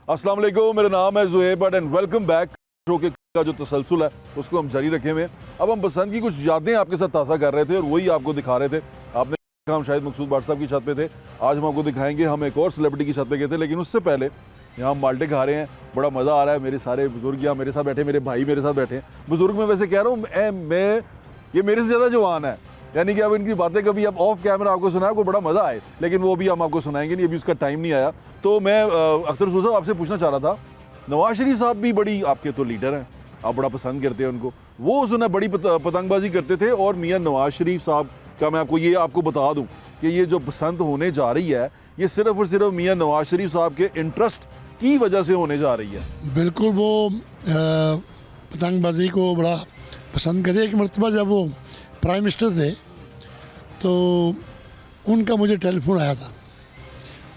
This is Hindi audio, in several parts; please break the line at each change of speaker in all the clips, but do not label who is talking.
अस्सलाम वालेकुम, मेरा नाम है Zuhaib but and welcome back. Show के का जो तसलसल है उसको हम जारी रखे हुए हैं। अब हम बसंत की कुछ यादें आपके साथ ताज़ा कर रहे थे और वही आपको दिखा रहे थे। आपने देखा हम शायद मकसूद भाट साहब की छत पे थे, आज हम आपको दिखाएंगे हम एक और सेलिब्रिटी की छत पे गए थे। लेकिन उससे पहले यहाँ हम माल्टे खा रहे हैं, बड़ा मज़ा आ रहा है। मेरे सारे बुजुर्ग यहाँ मेरे साथ बैठे, मेरे भाई मेरे साथ बैठे हैं। बुजुर्ग मैं वैसे कह रहा हूँ, मैं ये मेरे से ज़्यादा जवान है, यानी कि अब इनकी बातें कभी अब ऑफ कैमरा आपको सुनाया को बड़ा मज़ा आए, लेकिन वो भी हम आपको सुनाएंगे नहीं, अभी उसका टाइम नहीं आया। तो मैं अख्तर रसूल साहब आपसे पूछना चाह रहा था, नवाज शरीफ साहब भी बड़ी आपके तो लीडर हैं, आप बड़ा पसंद करते हैं उनको, वो सुना बड़ी पतंगबाजी करते थे। और मियां नवाज शरीफ साहब का मैं आपको बता दूं कि ये जो पसंद होने जा रही है ये सिर्फ और सिर्फ मियां नवाज शरीफ साहब के इंटरेस्ट की वजह से होने जा रही है।
बिल्कुल, वो पतंगबाजी को बड़ा पसंद करे। एक मरतबा जब वो प्राइम मिनिस्टर थे तो उनका मुझे टेलीफोन आया था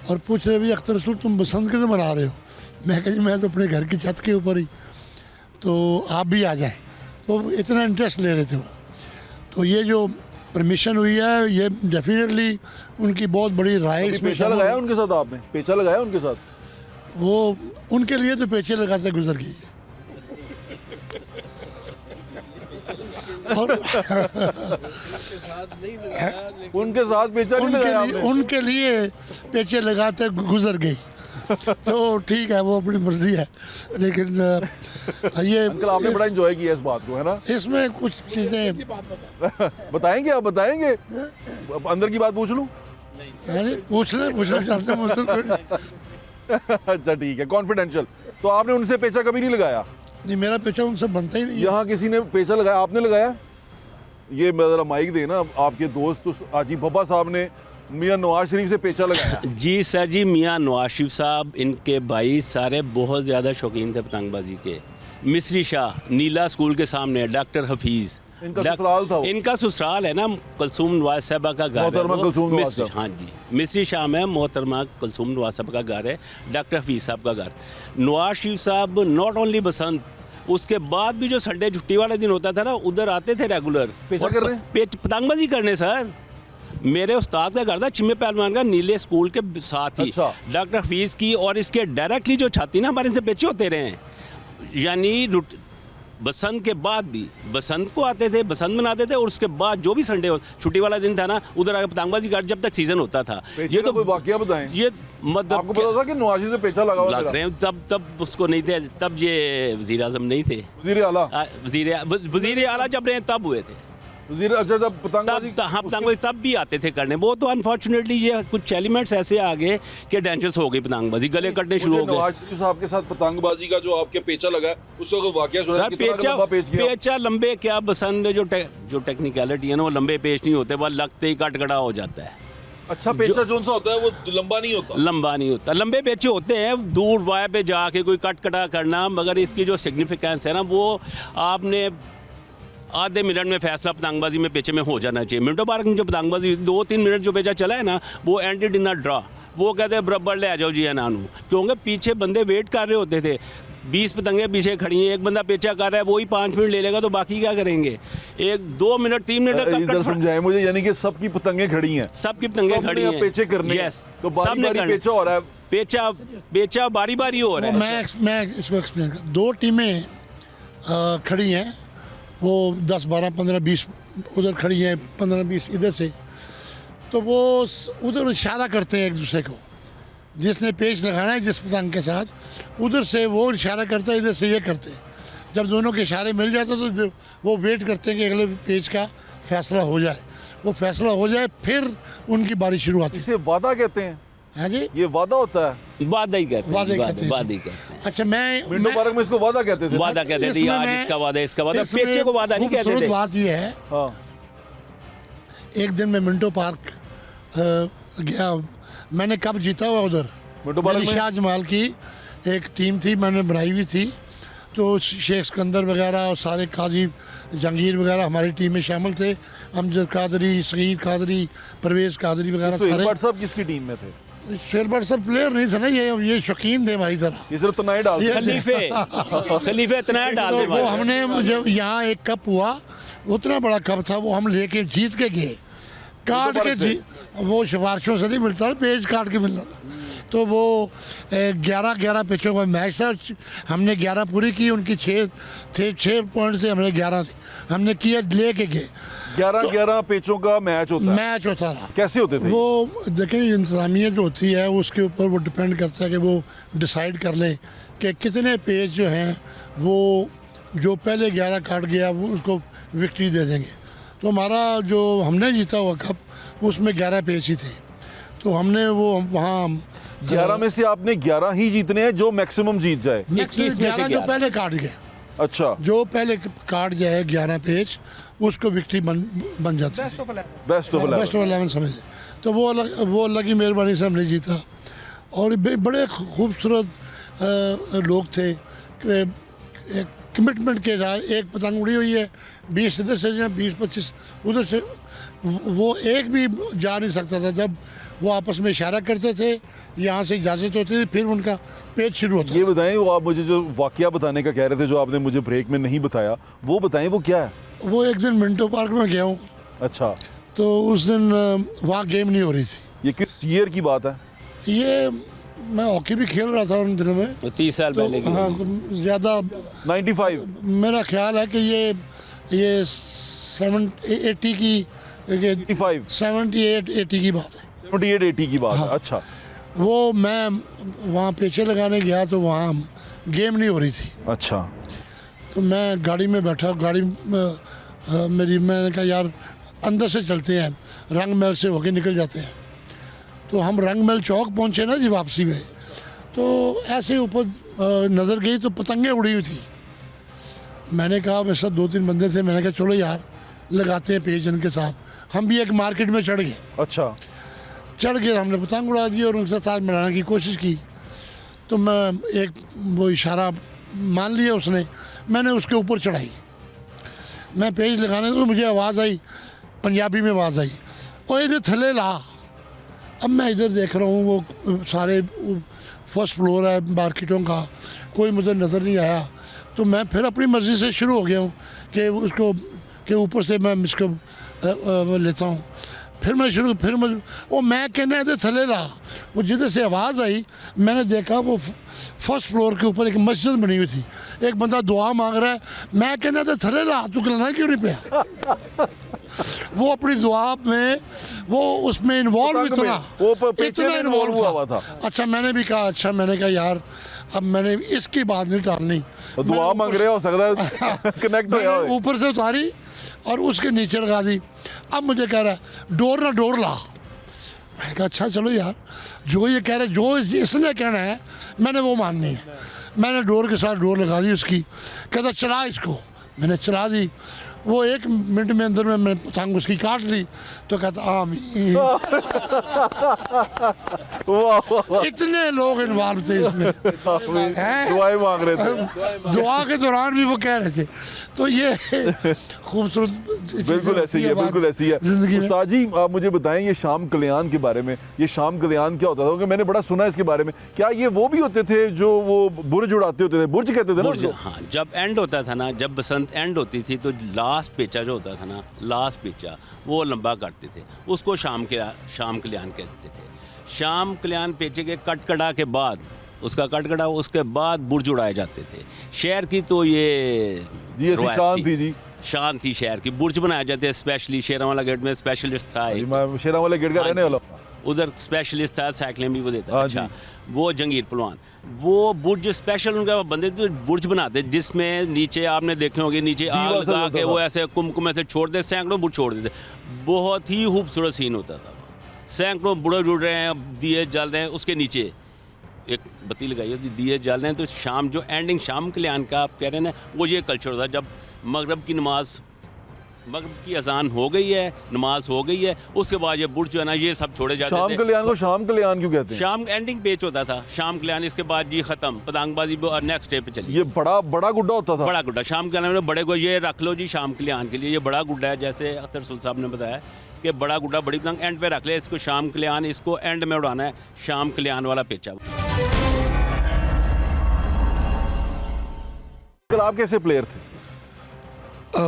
और पूछ रहे भाई अख्तर रसूल तुम बसंत कैसे मना रहे हो। मैं कहा जी मैं तो अपने घर की छत के ऊपर ही, तो आप भी आ जाएं। तो इतना इंटरेस्ट ले रहे थे वो। तो ये जो परमिशन हुई है ये डेफिनेटली उनकी बहुत बड़ी राय इसमें।
पेचा लगाया उनके साथ, आपने पेचा लगाया उनके साथ?
वो उनके लिए तो पेचे लगाते गुजर गई और
उनके साथ पेचा नहीं लगाया आपने?
उनके लिए पेचे लगाते गुजर गई। तो ठीक है, वो अपनी मर्जी है, लेकिन ये
अंकल आपने बड़ा एंजॉय किया इस बात को, है ना?
इसमें कुछ चीज़ें
बताएंगे, आप बताएंगे? अंदर की बात पूछ लूं?
पूछना चाहते हैं मुझसे।
अच्छा ठीक है, कॉन्फिडेंशियल। तो आपने उनसे पेचा कभी नहीं लगाया?
नहीं, मेरा पेचा उनसे बनता ही नहीं है।
यहाँ किसी ने पेचा लगाया, आपने लगाया? ये मेरा माइक देना, आपके दोस्त आजी बाबा साहब ने मियां नवाज शरीफ से पेचा लगाया।
जी सर जी, मियां नवाज शरीफ साहब, इनके भाई सारे बहुत ज़्यादा शौकीन थे पतंगबाजी के। मिस्री शाह नीला स्कूल के सामने डॉक्टर हफीज़,
इनका ससुराल था वो।
इनका ससुराल है ना, कुलसूम नवाज साहबा का घर है
मोहतरमा
वो।
कुलसूम नवाज साहब।
हाँ जी, मिस्री शाह में मोहतरमा कुलसूम नवाज साहब का घर है, डॉक्टर हफीज़ साहब का घर। नवाज शरीफ साहब नॉट ओनली बसंत, उसके बाद भी जो संडे छुट्टी वाले दिन होता था ना, उधर आते थे रेगुलर।
पेचा कर रहे हैं?
पतंगबाजी करने सर। मेरे उस्ताद का घर था चिम्मे पहलवान का, नीले स्कूल के साथ ही।
अच्छा।
डॉक्टर हफीज़ की और इसके डायरेक्टली जो छाती ना हमारे इनसे पेचे होते रहे हैं। यानी बसंत के बाद भी बसंत को आते थे, बसंत मनाते थे, और उसके बाद जो भी संडे छुट्टी वाला दिन था ना, उधर आकर पतंगबाजी कर जब तक सीजन होता था।
ये तो कोई वाकया बताएं।
ये मतलब
आपको पता था कि नवाज शरीफ से पेचा लगा हुआ
लग रहे हैं, तब उसको नहीं थे, तब ये वज़ीर आज़म नहीं थे,
वज़ीर आला
वज़ीर आला जब रहे तब हुए थे।
वज़ीर। अच्छा, जब पतंगबाजी
हाँ, पतंगबाजी तब भी आते थे करने। वो तो अनफॉर्चुनेटली ये कुछ एलिमेंट्स ऐसे आ गए कि डेंजरस हो गई पतंगबाजी, गले कटने शुरू हो गए।
नवाज शरीफ साहब के साथ पतंगबाजी का जो आपके पेचा लगा है उसका कोई वाकया सुना?
सर पेचा लंबे क्या बसंत जो टेक्निकलिटी है ना, वो लंबे पेच नहीं होते, बस लगते ही कटकड़ा हो जाता है।
अच्छा, पेचा जो सा होता है वो लंबा नहीं होता?
लंबा नहीं होता, लंबे पेचे होते हैं दूर वाय पे जाके कोई कटकड़ा करना, मगर इसकी जो सिग्निफिकेंस है ना, वो आपने आधे मिनट में फैसला पतंगबाजी में पेचे में हो जाना चाहिए। मिनटों पार्क में जो पतंगबाजी 2-3 मिनट जो पेचा चला है ना, वो एंडेड इन अ ड्रा। वो कहते हैं बराबर ले आ जाओ जी नानू, क्योंकि पीछे बंदे वेट कर रहे होते थे। 20 पतंगे पीछे खड़ी हैं, एक बंदा पेचा कर रहा है, वही 5 मिनट ले लेगा, तो बाकी क्या करेंगे? 1-2 मिनट 3 मिनट
समझाएं मुझे, यानी कि सबकी पतंगे खड़ी हैं,
सबकी पतंगे खड़ी हैं,
पेचे करने।
यस,
तो बारी-बारी पेचा हो रहा है,
पेचा बारी-बारी हो रहा है।
मैं इसको एक्सप्लेन कर, 2 टीमें खड़ी हैं, वो 10, 12, 15, 20 उधर खड़ी हैं, 15, 20 इधर से। तो वो उधर इशारा करते हैं एक दूसरे को, जिसने पेच लगाना है जिस पतंग के साथ, उधर से वो इशारा करता है, इधर से ये करते हैं। जब दोनों के इशारे मिल जाते तो वो वेट करते हैं कि अगले पेच का फैसला हो जाए। वो फैसला हो जाए फिर उनकी बारी शुरू आती है।
इसे वादा कहते हैं?
हाँ जी,
ये वादा होता है?
वादा ही कहते हैं।
अच्छा, मैं
मिंटो पार्क में इसको वादा कहते थे?
वादा कहते थे, आज इसका वादा, इसका वादा। पेचे को वादा नहीं कहते थे।
बात ये है,
हाँ।
एक दिन मैं मिंटो पार्क गया, मैंने कब जीता हुआ उधर,
मिंटो पार्क में
शाह जमाल की एक टीम थी, मैंने बनाई हुई थी। तो शेख सिकंदर वगैरह और सारे काजी जहांगीर वगैरह हमारी टीम में शामिल थे, अमजद कादरी, सगीर कादरी, परवेज़ कादरी वगैरह सारे।
सब किसकी टीम में थे?
शेरबट सब प्लेयर नहीं थे ना, ये शौकीन थे हमारी तरह।
ये सिर्फ तनाई डालते,
खलीफे तनाई डालते।
वो हमने जब यहाँ एक कप हुआ, उतना बड़ा कप था, वो हम लेके जीत के गए, काट के वो सिफारिशों से नहीं मिलता था, पेज काट के मिलता था। तो वो 11 पिचों का मैच था, हमने 11 पूरी की, उनकी 6 थे, 6 पॉइंट से हमने 11 थी, हमने किया ले के गए।
11 पेचों का मैच होता है।
मैच होता था।
कैसे होते थे?
वो देखें, इंतजामिया जो होती है उसके ऊपर वो डिपेंड करता है कि वो डिसाइड कर ले कि कितने पेज जो हैं वो जो पहले 11 काट गया वो उसको विक्ट्री दे देंगे। तो हमारा जो हमने जीता हुआ कप उसमें 11 पेज ही थे, तो हमने वो वहाँ
11 में से आपने 11 ही जीतने हैं जो मैक्सिमम जीत जाए।
मैक्सिमम 11 जो पहले काट गया,
अच्छा,
जो पहले काट जाए 11 पेज उसको विक्ट्री बन जाती है,
बेस्ट ऑफ
11 समझ लें। तो वो अल्लाह की मेहरबानी से हमने जीता। और बड़े खूबसूरत लोग थे, कमिटमेंट के साथ। एक पतंग उड़ी हुई है 20 इधर से 20-25 उधर से, वो एक भी जा नहीं सकता था। जब वो आपस में इशारा करते थे, यहाँ से इजाज़त होती थी, फिर उनका पेज शुरू होता।
ये बताएं, वो आप मुझे जो वाकया बताने का कह रहे थे जो आपने मुझे ब्रेक में नहीं बताया, वो बताएं वो क्या है?
वो एक दिन मिंटो पार्क में गया हूँ,
अच्छा,
तो उस दिन वहाँ गेम नहीं हो रही थी।
ये किस ईयर की बात है?
ये मैं हॉकी भी खेल रहा था उन दिनों में,
30 साल
तो
पहले की।
हाँ ज़्यादा
95?
मेरा ख्याल है कि ये 80 की
85?
78-80 की बात है।
78-80 की बात है। अच्छा,
वो मैं वहाँ पेचे लगाने गया तो वहाँ गेम नहीं हो रही थी।
अच्छा,
तो मैं गाड़ी में बैठा, गाड़ी मैंने कहा यार अंदर से चलते हैं, रंग महल से होके निकल जाते हैं। तो हम रंग महल चौक पहुँचे ना जी वापसी में, तो ऐसे ऊपर नज़र गई तो पतंगें उड़ी हुई थी। मैंने कहा, मेरे साथ 2-3 बंदे थे, मैंने कहा चलो यार लगाते हैं पेज इनके साथ। हम भी एक मार्केट में चढ़ गए।
अच्छा,
चढ़ के हमने पतंग उड़ा दी और उनके साथ मिलाने की कोशिश की। तो मैं एक वो इशारा मान लिया उसने, मैंने उसके ऊपर चढ़ाई। मैं पेज लगाने तो मुझे आवाज़ आई, पंजाबी में आवाज़ आई, और इधर थले ला। अब मैं इधर देख रहा हूँ, वो सारे फर्स्ट फ्लोर है मार्केटों का, कोई मुझे नज़र नहीं आया। तो मैं फिर अपनी मर्ज़ी से शुरू हो गया हूँ कि उसको के ऊपर से मैं इसको लेता हूँ। फिर मैं कहने इधर थले ला। वो जिधर से आवाज़ आई मैंने देखा वो फर्स्ट फ्लोर के ऊपर एक मस्जिद बनी हुई थी, एक बंदा दुआ मांग रहा है। मैं कहना इधर थले ला, तू कहना क्यों नहीं पे? वो अपनी दुआ में वो उसमें इन्वॉल्व इतना इन्वॉल्व
हुआ था।
अच्छा, मैंने भी कहा, अच्छा मैंने कहा यार अब मैंने इसकी बात नहीं टालनी।
दुआ मांग रहे हो सकता है कनेक्ट हो,
ऊपर से उतारी और उसके नीचे लगा दी। अब मुझे कह रहा है डोर ला। मैंने कहा अच्छा चलो यार, जो ये कह रहे, जो इसने कहना है मैंने वो माननी है। मैंने डोर के साथ डोर लगा दी उसकी। कहता चला इसको, मैंने चला दी। वो 1 मिनट में अंदर में मैं पतंग उसकी काट दी। तो कहता आमीन। इतने लोग इन्वॉल्व थे इसमें,
दुआएं मांग रहे थे।
दुआ के दौरान भी वो कह रहे थे। तो ये खूबसूरत
बिल्कुल ऐसी है, बिल्कुल ऐसी है। उस्ताद जी आप मुझे बताएं ये शाम कल्याण के बारे में, ये शाम कल्याण क्या होता था? क्योंकि मैंने बड़ा सुना है इसके बारे में। क्या ये वो भी होते थे जो वो बुर्ज उड़ाते होते थे? बुर्ज कहते थे ना उसको?
हाँ, जब एंड होता था ना, जब बसंत एंड होती थी तो लास्ट पेचा जो होता था ना, लास्ट पेचा वो लंबा करते थे, उसको शाम कल्याण कहते थे। शाम कल्याण पेचे के कटकड़ा के बाद, उसका कटकड़ा, उसके बाद बुर्ज उड़ाए जाते थे। शहर की तो ये
शान थी जी,
शान थी शहर की। बुर्ज बनाए जाते हैं स्पेशली, शेरावाला गेट में स्पेशलिस्ट था एक,
मैं शेरावाला गेट का रहने वाला हूं।
उधर स्पेशलिस्ट था, साइकिलें भी वो देता।
हाँ
अच्छा,
जी।
वो जंगीर पहलवान, वो बुर्ज स्पेशल उनका बंदे तो बुर्ज बनाते जिसमें नीचे आपने देखे होंगे, नीचे आग लगा के वो ऐसे कुमकुम ऐसे छोड़ दे, सैकड़ों बुर्ज छोड़ देते। बहुत ही खूबसूरत सीन होता था। सैकड़ों बुढ़े जुड़ रहे हैं, दिए जल रहे हैं, उसके नीचे एक बत्ती लगाई होती, दिए जल रहे हैं। तो शाम जो एंडिंग शाम कल्याण का आप कह रहे हैं ना, वो ये कल्चर होता है। जब मगरब की नमाज, मगरब की अजान हो गई है, नमाज हो गई है, उसके बाद ये बुर्ज जो है ना ये सब छोड़े जाते थे।
शाम कल्याण को शाम कल्याण क्यों कहते हैं?
शाम एंडिंग पेच होता था शाम कल्याण। इसके बाद जी खत्म, पतंगबाजी और नेक्स्ट डे पे चली।
ये बड़ा गुड्डा होता था?
बड़ा गुड्डा शाम कल्याण में बड़े को ये रख लो जी शाम कल्याण के लिए। ये बड़ा गुड्डा है, जैसे अख्तर सुल साहब ने बताया कि बड़ा गुड्डा बड़ी पतंग एंड पे रख ले, इसको शाम कल्याण, इसको एंड में उड़ाना है, शाम कल्याण वाला पेचा।
आप कैसे प्लेयर थे?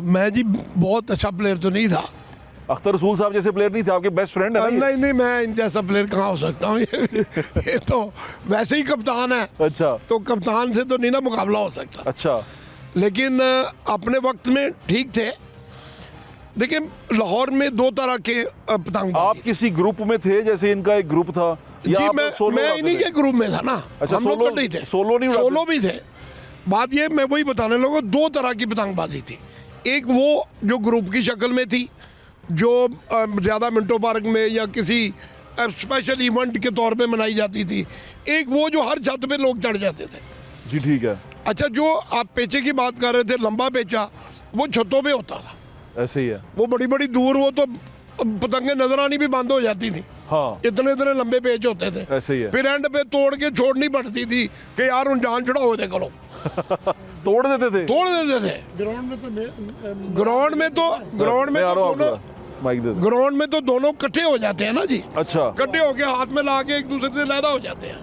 मैं जी बहुत अच्छा प्लेयर तो नहीं था।
अख्तर रसूल साहब जैसे प्लेयर नहीं थे, आपके बेस्ट फ्रेंड है ना ये?
नहीं नहीं, मैं इन जैसा प्लेयर कहाँ हो सकता हूँ। ये तो वैसे ही कप्तान है,
अच्छा
तो कप्तान से तो नहीं ना मुकाबला हो सकता।
अच्छा।
लेकिन अपने वक्त में ठीक थे। देखिए लाहौर में 2 तरह के पतंग
आप किसी ग्रुप में थे, जैसे इनका एक ग्रुप था, या
जी
आप
मैं
सोलो
मैं
उड़ाते
इन्हीं
थे?
के ग्रुप में था ना।
अच्छा,
हम लोग
सोलो-
कट्टे ही थे,
सोलो नहीं उड़ाते?
सोलो भी थे। बात ये मैं वही बताने लोगों, 2 तरह की पतंगबाजी थी। एक वो जो ग्रुप की शक्ल में थी, जो ज़्यादा मिंटो पार्क में या किसी स्पेशल इवेंट के तौर पे मनाई जाती थी। एक वो जो हर छत पे लोग चढ़ जाते थे।
जी ठीक है,
अच्छा, जो आप पेचे की बात कर रहे थे, लंबा पेचा, वो छतों पे होता था।
ऐसे ही है।
वो बड़ी बड़ी दूर, वो तो पतंगे नजर आनी भी बंद हो जाती थी,
हाँ
इतने इतने लंबे पेच होते थे।
ऐसे ही है।
फिर एंड पे तोड़ के छोड़नी पड़ती थी कि यार उन जान छुड़ाओ दे करो,
तोड़ देते थे?
तोड़ देते थे।
मैं आ रहा हूँ
दोनों
आपका माइक दे दो।
ग्राउंड में तो दोनों इकट्ठे हो जाते हैं ना जी।
अच्छा,
इकट्ठे होके हाथ में ला के एक दूसरे से लैदा हो जाते हैं।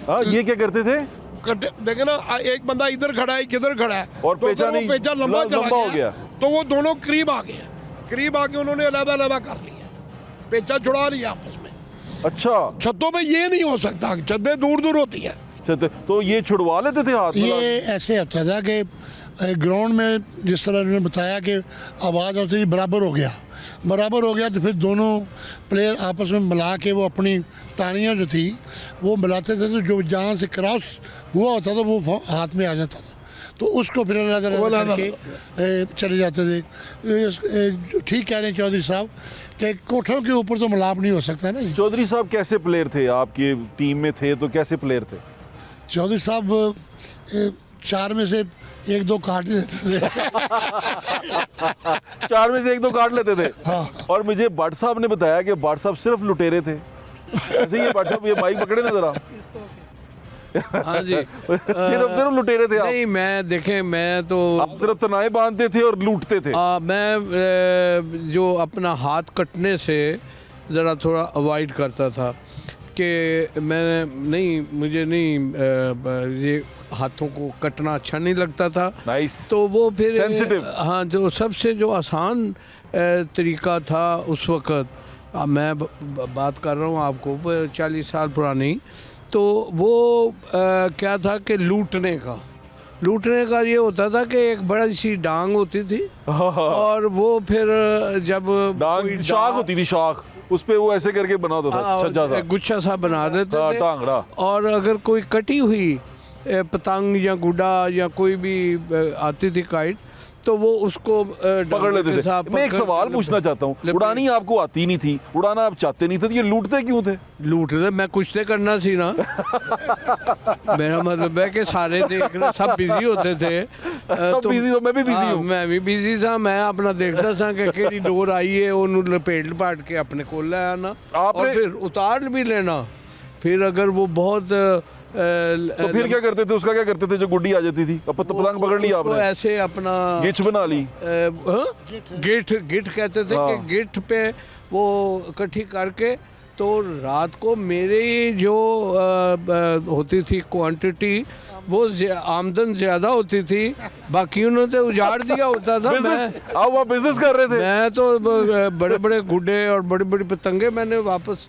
हाँ ये क्या करते थे?
इकट्ठे देखे ना, एक बंदा इधर खड़ा है, किधर खड़ा है,
और
तो
पेचा
अगर वो
नहीं,
पेचा लंबा चला
लंबा हो
गया, तो वो दोनों करीब आ गए। करीब आके उन्होंने अलग अलग कर लिया, पेचा छुड़ा लिया आपस में।
अच्छा
छतों में ये नहीं हो सकता, छतें दूर दूर होती है।
तो ये छुड़वा लेते थे हाथ में?
ये ऐसे होता था कि ग्राउंड में जिस तरह उन्होंने बताया कि आवाज़ होती थी, बराबर हो गया तो फिर दोनों प्लेयर आपस में मिला के वो अपनी तानियां जो थी वो मिलाते थे, तो जो जहाँ से क्रॉस हुआ होता था वो हाथ में आ जाता था, तो उसको फिर अलग करके चले जाते थे। ठीक कह रहे हैं चौधरी साहब कि कोठों के ऊपर तो मिलाप नहीं हो सकता है ना जी।
चौधरी साहब कैसे प्लेयर थे? आपकी टीम में थे तो कैसे प्लेयर थे?
चौधरी साहब 4 में से 1-2 काट देते थे।
4 में से 1-2 काट लेते थे।
हाँ।
और मुझे भट्ट साहब ने बताया कि भट्ट साहब सिर्फ लुटेरे थे। ऐसे ही है भट्ट साहब, ये माइक पकड़े ना जरा।
हाँ जी।
सिर्फ लुटेरे थे आप?
नहीं, मैं देखें, मैं तो
आप सिर्फ तनाए बांधते थे और लूटते थे?
मैं जो अपना हाथ कटने से ज़रा थोड़ा अवॉइड करता था कि मुझे नहीं ये हाथों को कटना अच्छा नहीं लगता था।
नाइस।
तो वो फिर
Sensitive।
हाँ, जो सबसे जो आसान तरीका था उस वक़्त, मैं बात कर रहा हूँ आपको 40 साल पुरानी, तो वो क्या था कि लूटने का ये होता था कि एक बड़ी सी डांग होती थी, और वो फिर जब कोई
शाख होती थी, शाख, उस पे वो ऐसे करके बना होता था, छज्जा सा,
गुच्छा सा बना देते
हाँ,
थे।
टांगड़ा।
और अगर कोई कटी हुई पतंग या गुड्डा या कोई भी आती थी काइट, तो वो उसको
पकड़ लेते थे। मैं एक सवाल पूछना चाहता हूँ, उड़ानी आपको आती नहीं थी, उड़ाना आप चाहते नहीं थे, तो ये लूटते क्यों थे?
लूट रहे, मैं कुछ तो करना सी ना। मेरा मतलब है कि सारे देख रहे, सब बिजी होते थे।
सब बिजी, तो मैं भी बिजी हूँ।
मैं भी बिजी था, मैं अपना देखता सा कि केड़ी डोर आई है, उन्होंने लपेट पाट के अपने को ले आना और फिर उतार भी लेना। फिर अगर वो बहुत
तो फिर क्या करते थे? उसका क्या करते थे जो गुड्डी आ जाती थी? अब तो पतंग पकड़ लिया आपने,
ऐसे अपना
गिच बना ली।
गिट कहते थे कि गिट पे वो इकट्ठी करके, तो रात को मेरी जो होती थी क्वांटिटी, वो आमदन ज्यादा होती थी, बाकी उन्होंने उजाड़ दिया होता था।
अब आप बिजनेस कर रहे थे?
मैं तो बड़े बड़े गुड्डे और बड़ी बड़ी पतंगे मैंने वापस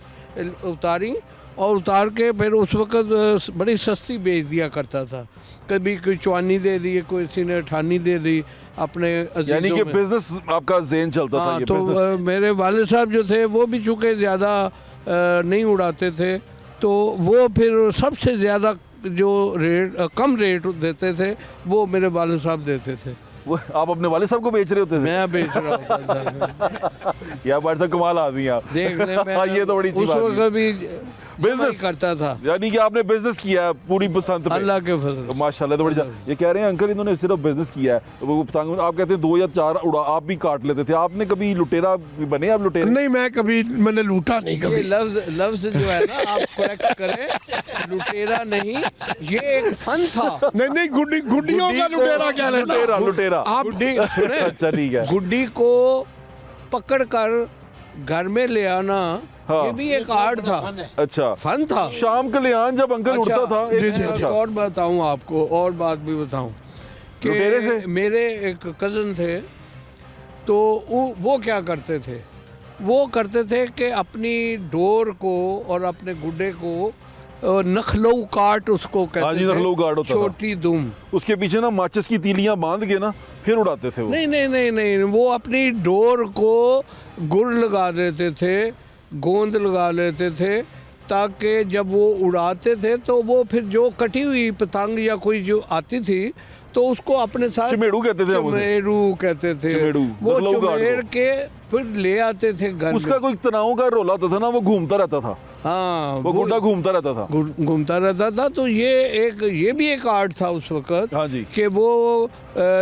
उतारी, और उतार के फिर उस वक्त बड़ी सस्ती बेच दिया करता था। कभी कोई 54 दे दी, कोई किसी ने 98 दे दी अपने अजीजों
यानी कि
में।
बिजनेस आपका ज़ेन चलता था। ये
तो
बिजनेस
मेरे वाले साहब जो थे वो भी चूँकि ज़्यादा नहीं उड़ाते थे, तो वो फिर सबसे ज़्यादा जो कम रेट देते थे वो मेरे वाले साहब देते थे।
वो आप अपने वाले साहब को बेच रहे होते थे?
मैं बेच रहा होता था।
यार भाई साहब कमाल आदमी हैं आप।
देख ले, मैं
ये तो बड़ी अच्छी
उस
बात
वक्त
है।
भी
बिजनेस
करता था।
यानी कि आपने बिजनेस किया है पूरी बसंत में।
अल्लाह के फजल।
तो माशाल्लाह, तो बड़ी ये कह रहे हैं अंकल इन्होंने सिर्फ बिजनेस किया है। तो वो पतंग आप कहते हैं 2 या 4 उड़ा, आप भी काट लेते थे। आपने कभी लुटेरा बने? आप लुटेरा?
नहीं, मैंने लूटा नहीं
ये
कभी।
लफ्ज जो है ना, आप करेक्ट करें, लुटेरा नहीं, ये एक फन था।
नहीं, गुड्डियों का लुटेरा क्या लेना।
लुटेरा
आप
गुड्डी सुने?
अच्छा ठीक है।
गुड्डी को पकड़ कर घर में ले आना,
हाँ।
ये भी एक आर्ट था,
अच्छा
फन था।
शाम कल्याण जब अंकल उड़ता था
अच्छा, और बताऊं आपको, और बात भी बताऊं
लुटेरे
कि
से?
मेरे एक कज़न थे, तो वो क्या करते थे वो करते थे कि अपनी डोर को और अपने गुड्डे को नखलऊ काट उसको कहते
हाँ जी,
थे,
नखलऊ काट होता था।
छोटी दुम।
उसके पीछे ना माचिस की तीलियां बांध के ना फिर उड़ाते थे वो।
नहीं नहीं नहीं नहीं, वो अपनी डोर को गुड़ लगा देते थे, गोंद लगा लेते थे, ताकि जब वो उड़ाते थे तो वो फिर जो कटी हुई पतंग या कोई जो आती थी तो उसको अपने साथ
चिमेड़ू कहते थे हम उसे।
चिमेड़ू कहते थे,
चिमेड़ू,
वो
नखलऊ काट
चिमेड़
को।
के फिर ले आते थे घर
उसका कोई तनाव का रोला होता था ना, वो घूमता रहता था,
हाँ
वो गुड्डा घूमता रहता था।
घूमता रहता था। तो ये भी एक आर्ट था उस वक़्त,
हाँ जी।
कि वो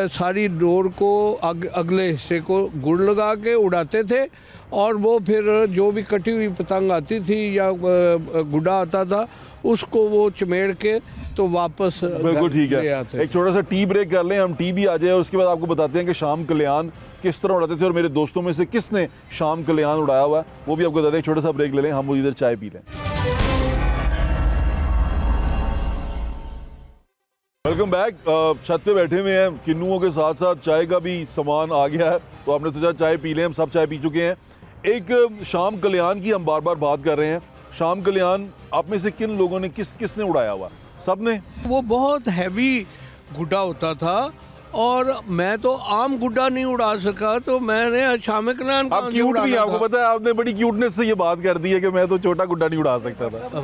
सारी डोर को अगले हिस्से को गुड़ लगा के उड़ाते थे और वो फिर जो भी कटी हुई पतंग आती थी या गुड्डा आता था उसको वो चमेड़ के तो वापस
बिल्कुल ठीक
ले
है।
आते थे।
एक छोटा सा टी ब्रेक कर लें, हम टी भी आ जाए, उसके बाद आपको बताते हैं कि शाम कल्याण किस तरह उड़ाते थे और मेरे दोस्तों में से किसने शाम कल्याण उड़ाया हुआ है वो भी आपको बताते हैं। एक छोटा सा ब्रेक ले लें, हम इधर चाय पी लें। Welcome back. छत पे बैठे हुए हैं, किन्नुओं के साथ साथ चाय का भी सामान आ गया है, तो आपने सोचा चाय पी लें। हम सब चाय पी चुके हैं। एक शाम कल्याण की हम बार बार बात कर रहे हैं। शाम कल्याण आप में से किन लोगों ने किसने उड़ाया हुआ? सब ने?
वो बहुत हैवी गुड्डा होता था और मैं तो आम गुड्डा नहीं उड़ा सका, तो मैंने शाम कल्याण
आप क्यूट भी हैं, आपको पता है, आपने बड़ी क्यूटनेस से ये बात कर दी है कि मैं तो छोटा गुड्डा नहीं उड़ा सकता था।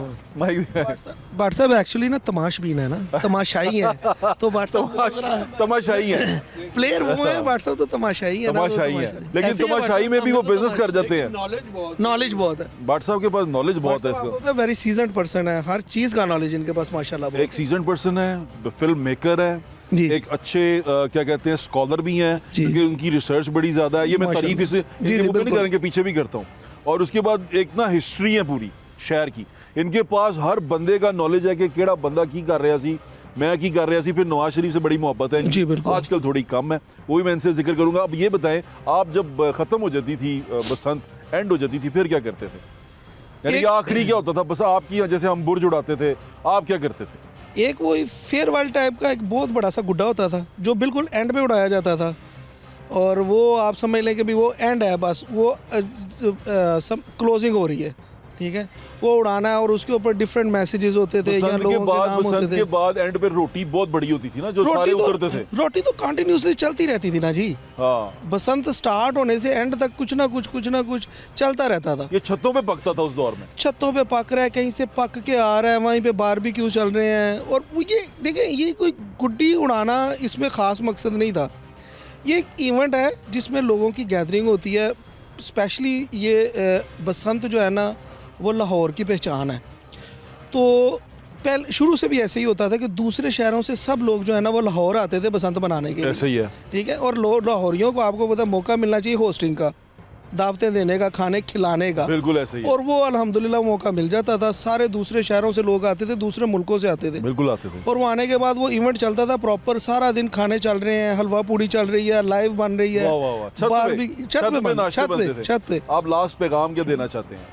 भाट साहब एक्चुअली ना तमाशबीन है ना, तमाशाई है, तो भाट साहब
तमाशाई है,
प्लेयर वो है, भाट साहब तो तमाशाई है ना, तो
तमाशाई है, लेकिन
ऐसे ही है भाट
तमाशाई में भी वो बिजनेस कर जाते हैं।
साहब, नॉलेज बहुत है।
भाट साहब के पास नॉलेज बहुत है इसका।
वेरी सीजनड पर्सन है, हर चीज का नॉलेज इनके पास माशाल्लाह बहुत
एक सीजन पर्सन है, फिल्म मेकर है,
जी।
एक अच्छे क्या कहते हैं स्कॉलर भी हैं,
जी।
क्योंकि उनकी रिसर्च बड़ी ज्यादा है। ये मैं
माशाल्लाह।
तारीफ इसे
जी,
इनके मुंह पे नहीं
बिल्कुल।
करने के पीछे भी करता हूँ। और उसके बाद एक ना हिस्ट्री है पूरी शहर की, इनके पास हर बंदे का नॉलेज है कि केड़ा बंदा की कर रहा सी, मैं की कर रहा सी। फिर नवाज शरीफ से बड़ी मोहब्बत है इनकी।
जी, बिल्कुल।
आजकल थोड़ी कम है, वो भी मैं इनसे जिक्र करूंगा। अब ये बताएं, आप जब खत्म हो जाती थी बसंत, एंड हो जाती थी, फिर क्या करते थे? यानी कि आखिरी क्या होता था? बस आपकी जैसे हम बुर्ज उड़ाते थे, आप क्या करते थे?
एक वो फेयरवेल टाइप का एक बहुत बड़ा सा गुड्डा होता था जो बिल्कुल एंड पे उड़ाया जाता था, और वो आप समझ लें कि भी वो एंड है, बस वो सब क्लोजिंग हो रही है, ठीक है, वो उड़ाना है। और उसके ऊपर डिफरेंट मैसेजेस होते थे या
बसंत के
लोगों के
बाद
नाम होते
बसंत
थे।
के बाद एंड पे रोटी बहुत बड़ी होती थी ना, जो सारे उतरते थे।
रोटी तो कंटिन्यूसली चलती रहती थी ना जी।
हाँ,
बसंत स्टार्ट होने से एंड तक कुछ ना कुछ चलता रहता था।
ये छतों पे पकता था उस दौर में।
छतों पे पक रहा है, कहीं से पक के आ रहा है, वहीं पे बारबेक्यू चल रहे हैं। और वो ये देखें, ये कोई गुड्डी उड़ाना इसमें ख़ास मकसद नहीं था। ये एक इवेंट है जिसमें लोगों की गैदरिंग होती है। स्पेशली ये बसंत जो है ना, वो लाहौर की पहचान है। तो पहले शुरू से भी ऐसे ही होता था कि दूसरे शहरों से सब लोग जो है ना वो लाहौर आते थे बसंत मनाने के लिए।
ऐसे ही है।
ठीक है, और लाहौरियों को आपको पता मौका मिलना चाहिए होस्टिंग का, दावतें देने का, खाने खिलाने का।
बिल्कुल ऐसे ही है।
और वो अल्हम्दुलिल्लाह मौका मिल जाता था। सारे दूसरे शहरों से लोग आते थे, दूसरे मुल्कों से आते थे,
बिल्कुल आते थे।
और वो आने के बाद वो इवेंट चलता था प्रॉपर। सारा दिन खाने चल रहे हैं, हलवा पूड़ी चल रही है, लाइव बन रही है,
वाह वाह वाह। छत पे नाश्ते बनते थे।
छत पे।
आप लास्ट पैगाम क्या देना चाहते हैं?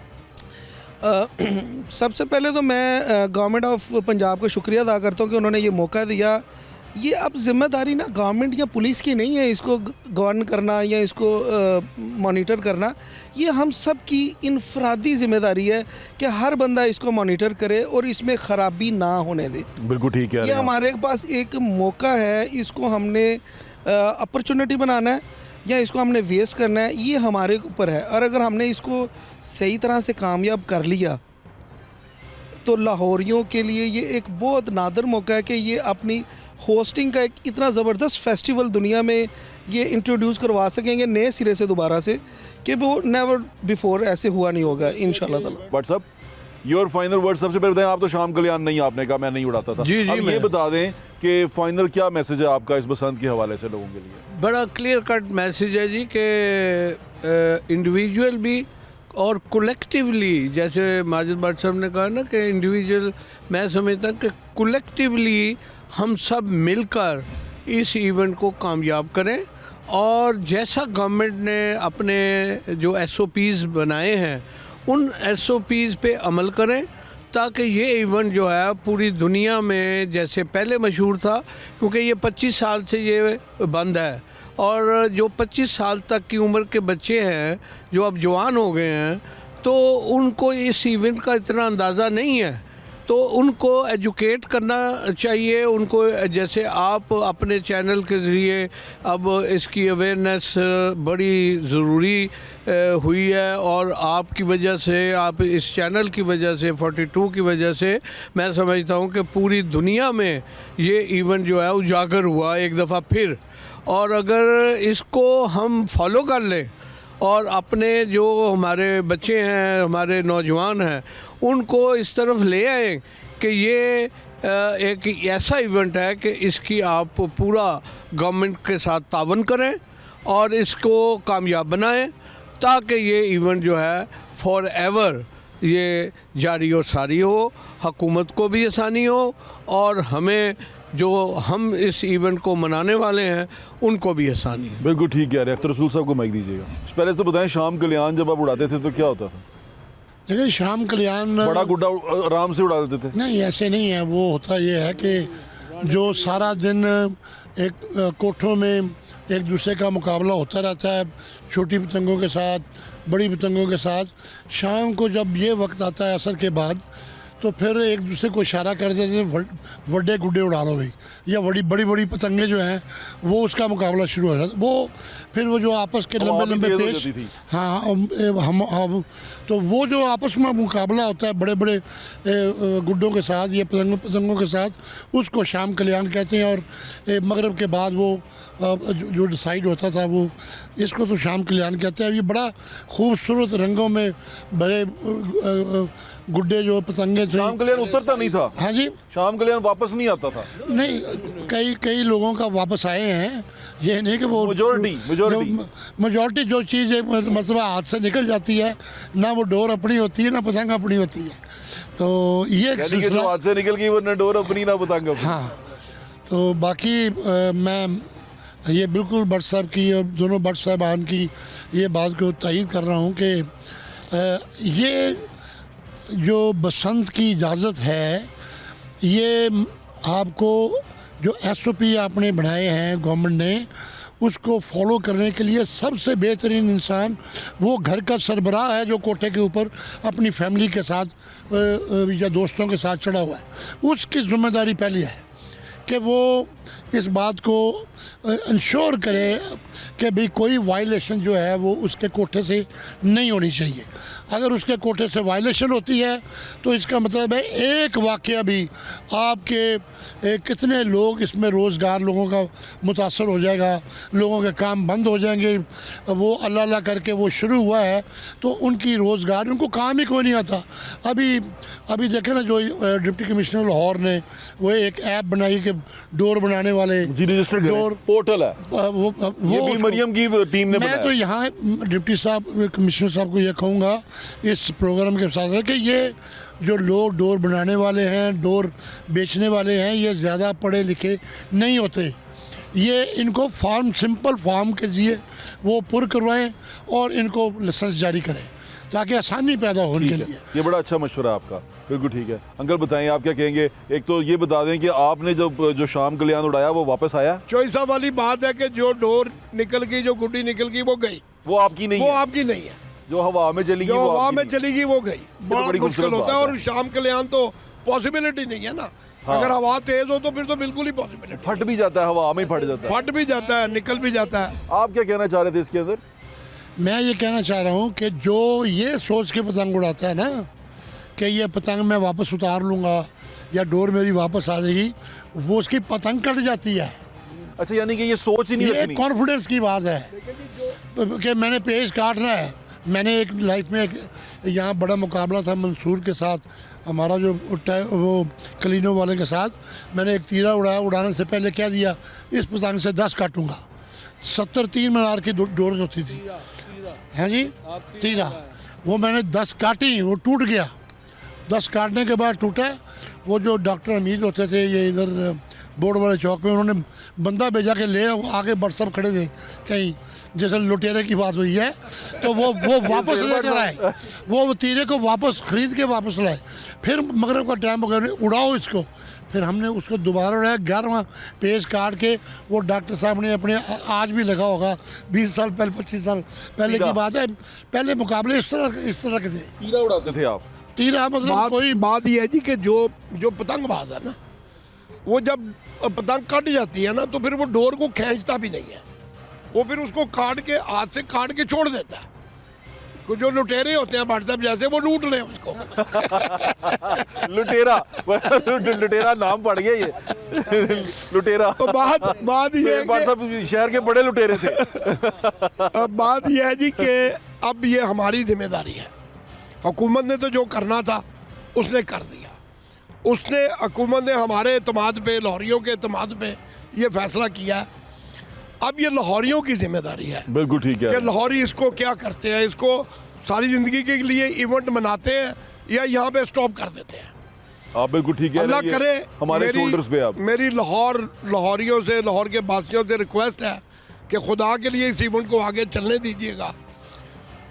सबसे पहले तो मैं गवर्नमेंट ऑफ पंजाब का शुक्रिया अदा करता हूँ कि उन्होंने ये मौका दिया। ये अब जिम्मेदारी ना गवर्नमेंट या पुलिस की नहीं है इसको गवर्न करना या इसको मॉनिटर करना। ये हम सब की इनफरादी जिम्मेदारी है कि हर बंदा इसको मॉनिटर करे और इसमें ख़राबी ना होने दे।
बिल्कुल ठीक है।
ये हमारे पास एक मौका है, इसको हमने अपॉर्चुनिटी बनाना है या इसको हमने वेस्ट करना है, ये हमारे ऊपर है। और अगर हमने इसको सही तरह से कामयाब कर लिया तो लाहौरियों के लिए ये एक बहुत नादर मौका है कि ये अपनी होस्टिंग का एक इतना ज़बरदस्त फेस्टिवल दुनिया में ये इंट्रोड्यूस करवा सकेंगे नए सिरे से दोबारा से, कि वो नेवर बिफोर ऐसे हुआ नहीं होगा इंशाल्लाह ताला।
What's up your final word. सबसे पहले बताएं, आप तो शाम कल्याण नहीं, आपने कहा मैं नहीं उड़ाता था।
जी,
अब ये
मैं-
बता दें कि फाइनल क्या मैसेज है आपका इस बसंत के हवाले से लोगों के लिए?
बड़ा क्लियर कट मैसेज है जी कि इंडिविजुअल भी और कलेक्टिवली, जैसे माजिद भट्ट साहब ने कहा ना कि इंडिविजुअल, मैं समझता कि कलेक्टिवली हम सब मिलकर इस इवेंट को कामयाब करें। और जैसा गवर्नमेंट ने अपने जो SOPs बनाए हैं उन SOPs पे अमल करें, ताकि ये इवेंट जो है पूरी दुनिया में जैसे पहले मशहूर था, क्योंकि ये 25 साल से ये बंद है और जो 25 साल तक की उम्र के बच्चे हैं जो अब जवान हो गए हैं, तो उनको इस इवेंट का इतना अंदाज़ा नहीं है, तो उनको एजुकेट करना चाहिए उनको। जैसे आप अपने चैनल के ज़रिए अब इसकी अवेयरनेस बड़ी ज़रूरी हुई है, और आपकी वजह से, आप इस चैनल की वजह से, 42 की वजह से मैं समझता हूँ कि पूरी दुनिया में ये इवेंट जो है उजागर हुआ एक दफ़ा फिर। और अगर इसको हम फॉलो कर लें और अपने जो हमारे बच्चे हैं, हमारे नौजवान हैं, उनको इस तरफ ले आए कि ये एक ऐसा इवेंट है कि इसकी आप पूरा गवर्नमेंट के साथ तावन करें और इसको कामयाब बनाएं, ताकि ये इवेंट जो है फॉर एवर ये जारी और सारी हो, हुकूमत को भी आसानी हो और हमें जो हम इस इवेंट को मनाने वाले हैं उनको भी आसानी हो।
बिल्कुल ठीक कह रहे हैं। अख्तर रसूल साहब को माइक दीजिएगा। पहले तो बताएं, शाम कल्याण जब आप उड़ाते थे तो क्या होता था?
देखिए, शाम कल्याण
बड़ा गुड्डा आराम से उड़ा देते थे?
नहीं, ऐसे नहीं है। वो होता ये है कि जो सारा दिन एक कोठों में एक दूसरे का मुकाबला होता रहता है, छोटी पतंगों के साथ, बड़ी पतंगों के साथ। शाम को जब ये वक्त आता है असर के बाद, तो फिर एक दूसरे को इशारा कर देते हैं, बड़े गुड्डे उड़ा लो भाई, या बड़ी बड़ी बड़ी पतंगे जो हैं वो उसका मुकाबला शुरू हो जाता है। वो फिर वो जो आपस के लंबे लंबे
तेज हो
पेश,
जाती थी।
हाँ, हम तो वो जो आपस में मुकाबला होता है बड़े बड़े गुड्डों के साथ या पतंगों के साथ, उसको शाम कल्याण कहते हैं। और मगरब के बाद वो जो डिसाइड होता था वो, इसको तो शाम कल्याण कहते हैं। ये बड़ा खूबसूरत रंगों में बड़े गुड्डे जो पतंगे थे।
शाम कल्याण उतरता नहीं था?
हाँ जी,
शाम कल्याण वापस नहीं आता था?
नहीं, कई लोगों का वापस आए हैं। ये नहीं कि वो मेजॉरिटी जो चीज़ मतलब हाथ से निकल जाती है, ना वो डोर अपनी होती है ना पतंग अपनी होती है। तो ये एक
यानी कि
सिलसिला,
जो हाथ से निकल गई वो न डोर अपनी ना पतंग अपनी।
हाँ। तो बाकी मैं ये बिल्कुल भट्ट साहब की और दोनों भट्ट साहबान की ये बात को तायीद कर रहा हूँ कि ये जो बसंत की इजाज़त है, ये आपको जो SOP आपने बनाए हैं गवर्नमेंट ने, उसको फॉलो करने के लिए सबसे बेहतरीन इंसान वो घर का सरबराह है जो कोठे के ऊपर अपनी फैमिली के साथ या दोस्तों के साथ चढ़ा हुआ है। उसकी जिम्मेदारी पहली है कि वो इस बात को इंश्योर करे कि भाई कोई वायलेशन जो है वो उसके कोठे से नहीं होनी चाहिए। अगर उसके कोठे से वायलेशन होती है तो इसका मतलब है एक वाक़या भी आपके कितने लोग इसमें रोज़गार लोगों का मुतासर हो जाएगा, लोगों के काम बंद हो जाएंगे। वो अल्लाह अल्लाह करके वो शुरू हुआ है तो उनकी रोज़गार, उनको काम ही कोई नहीं आता। अभी देखें ना, जो डिप्टी कमिश्नर लाहौर ने वो एक ऐप बनाई कि डोर बनाने वाले,
जी, रजिस्टर्ड
डोर
पोर्टल है, ये भी मरियम की टीम ने
मैं
बनाया।
तो यहाँ डिप्टी साहब, कमिश्नर साहब को ये कहूँगा इस प्रोग्राम के साथ कि ये जो लोग डोर बनाने वाले हैं, डोर बेचने वाले हैं, ये ज़्यादा पढ़े लिखे नहीं होते। ये इनको फॉर्म, सिंपल फॉर्म के जरिए वो पुर करवाएं और इनको लाइसेंस जारी करें ताकि आसानी पैदा हो उनके लिए।
ये बड़ा अच्छा मशवरा है आपका, बिल्कुल ठीक है। अंकल बताएं, आप क्या कहेंगे? एक तो ये बता दें कि आपने जो शाम कल्याण उड़ाया वो वापस आया?
चौधरी साहब वाली बात है कि जो डोर निकल गई, जो गुड्डी निकल गई, वो गई,
वो आपकी नहीं
वो
है।
आपकी नहीं है।
जो हवा में चली गई,
जो
वो
हवा
आपकी
में
नहीं।
चली गई वो गई।
बड़ी
बड़ा मुश्किल
खूबसूरत
होता है।
बात
और शाम कल्याण तो पॉसिबिलिटी नहीं है ना।
हाँ।
अगर हवा तेज हो तो फिर तो बिल्कुल ही पॉसिबिलिटी,
फट भी जाता है, हवा में ही फट जाता है।
फट भी जाता है, निकल भी जाता है।
आप क्या कहना चाह रहे थे इसके अंदर?
मैं ये कहना चाह रहा हूँ कि जो ये सोच के पतंग उड़ाता है ना कि ये पतंग मैं वापस उतार लूँगा या डोर मेरी वापस आ जाएगी, वो उसकी पतंग कट जाती है।
अच्छा, यानी कि ये सोच ही नहीं
ये
रखनी।
कॉन्फिडेंस की बात है कि मैंने पेज काटना है। मैंने एक लाइफ में यहाँ बड़ा मुकाबला था मंसूर के साथ, हमारा जो वो कलीनों वाले के साथ। मैंने एक तीरा उड़ाया, उड़ाने से पहले क्या दिया, इस पतंग से 10 काटूंगा। 70 3 मीनार की डोर होती थी, है जी, तीरा। वो मैंने 10 काटी, वो टूट गया। 10 काटने के बाद टूटा। वो जो डॉक्टर हमीद होते थे, ये इधर बोर्ड वाले चौक पे उन्होंने बंदा भेजा के ले आगे व्हाट्सअप खड़े थे कहीं, जैसे लुटेरे की बात हुई है, तो वो वापस लेकर आए, वो तीरे को वापस खरीद के वापस लाए। फिर मगरब का टाइम हो गया, उड़ाओ इसको, फिर हमने उसको दोबारा उड़ाया, 11वां पेज काट के वो डॉक्टर साहब ने अपने आज भी लगा होगा 20 साल पहले 25 साल पहले की बात है, पहले मुकाबले इस तरह के थे।
तीरा उड़ाते थे आप?
तीरा मतलब कोई
बात यह है जी कि जो पतंगबाज है ना, वो जब पतंग कट जाती है ना तो फिर वो डोर को खींचता भी नहीं है, वो फिर उसको काट के हाथ से काट के छोड़ देता है। कुछ जो लुटेरे होते हैं व्हाट्सएप जैसे, वो लूट ले उसको।
लुटेरा लुटेरा नाम पड़ गया ये लुटेरा।
तो बात ये है कि
शहर के बड़े लुटेरे थे।
बात यह है जी कि अब ये हमारी जिम्मेदारी है। हुकूमत ने तो जो करना था उसने कर दिया, उसने हुकूमत ने हमारे एतमाद पे, लाहौरियों के एतमाद पे ये फैसला किया है। अब ये लाहौरियों की जिम्मेदारी है
बिल्कुल ठीक है
कि लाहौरी इसको क्या करते हैं, इसको सारी ज़िंदगी के लिए इवेंट मनाते हैं या यहाँ पे स्टॉप कर देते हैं।
आप बिल्कुल ठीक है।
अल्लाह करे
हमारे शोल्डर्स पे आप।
मेरी लाहौरियों से, लाहौर के वासियों से रिक्वेस्ट है कि खुदा के लिए इस इवेंट को आगे चलने दीजिएगा।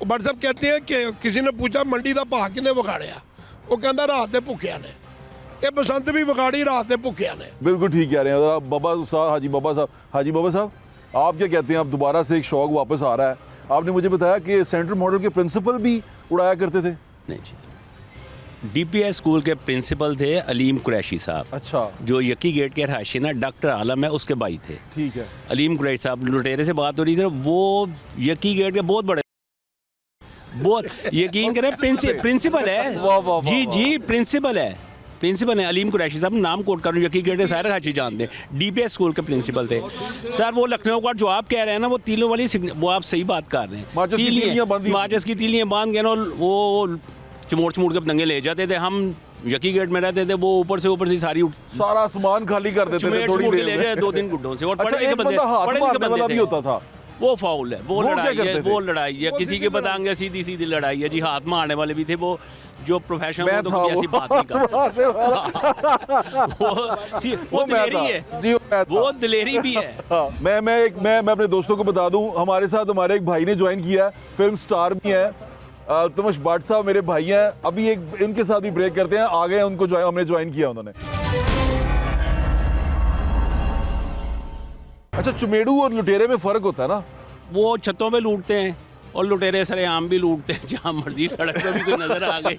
बट साहब कहते हैं कि किसी ने पूछा मंडी का भाव किने विगाड़िया, वो कहता रात के भुखिया ने, ये बसंत भी विगाड़ी रात के भुखिया ने।
बिल्कुल ठीक कह रहे हैं बाबा साहब, हाजी बाबा साहब, आप क्या कहते हैं? अब दोबारा से एक शौक वापस आ रहा है। आपने मुझे बताया कि सेंट्रल मॉडल के प्रिंसिपल भी उड़ाया करते थे।
नहीं जी, DPS स्कूल के प्रिंसिपल थे अलीम कुरैशी साहब।
अच्छा,
जो यकी गेट के रहायशी ना डॉक्टर आलम है, उसके भाई थे।
ठीक है।
अलीम कुरैशी साहब, लुटेरे से बात हो रही थी, वो यकी गेट के बहुत बड़े, बहुत यकीन करें प्रिंसिपल है।
वाह, वाह,
जी
वाह।
जी प्रिंसिपल है, प्रिंसिपल है अलीम कुरैशी साहब। नाम कोट करूँ, यकी गेट के सारे हाची जानते हैं, DPS स्कूल के प्रिंसिपल थे सर। वो लखनऊ का जो आप कह रहे हैं ना, वो तीलों वाली वो आप सही बात कर रहे हैं।
माचिस की तीलियां बांध
के ना वो चमोड़ के पतंगे ले जाते थे। हम यकी गेट में रहते थे, वो ऊपर से
सारा सामान खाली कर देते थे थोड़ी देर
ले
में।
जाए 2 दिन गुड्डों से। और
अच्छा,
पढ़े लिखे
एक
बंदे,
बंदा हाथ
पढ़े लिखे
मारने वाला
बंदे
भी
थे।
होता था।
वो फाउल है, वो
वो क्या
लड़ाई है,
करते थे?
वो लड़ाई है, किसी के बताएंगे सीधी लड़ाई है जी। हाथ मारने वाले भी थे, वो जो प्रोफेशनल,
मैं
तो
था
कभी ऐसी बात नहीं करते। वो दिलेरी है
जी,
वो दिलेरी भी है।
हाँ, मैं अपने दोस्तों को बता दूं, हमारे साथ हमारे एक भाई ने ज्वाइन किया है, फिल्म स्टार भी है, तुमश भट्ट साहब मेरे भाई हैं। अभी एक इनके साथ ही ब्रेक करते हैं, आ गए उनको हमने ज्वाइन किया उन्होंने। अच्छा, चुमेड़ू और लुटेरे में फर्क होता है ना?
वो छतों पे लूटते हैं और लुटेरे सरेआम भी लूटते हैं, जहाँ मर्जी सड़क पे भी कोई नजर आ गई।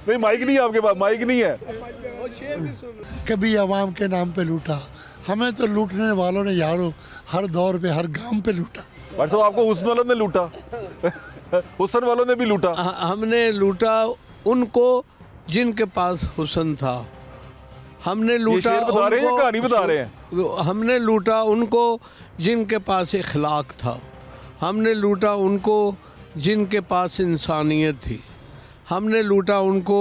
नहीं, माइक नहीं है आपके पास? माइक नहीं है।
कभी आवाम के नाम पे लूटा, हमें तो लूटने वालों ने यारो हर दौर पे हर गांव पे लूटा।
भट्ट साहब, आपको हुस्न वालों ने लूटा? हुस्न वालों ने भी लूटा?
हमने लूटा उनको जिनके पास हुस्न था। हमने लूटा
ये शेर बता रहे हैं या कहानी बता रहे हैं?
हमने लूटा उनको जिनके पास इखलाक था। हमने लूटा उनको जिनके पास इंसानियत थी। हमने लूटा उनको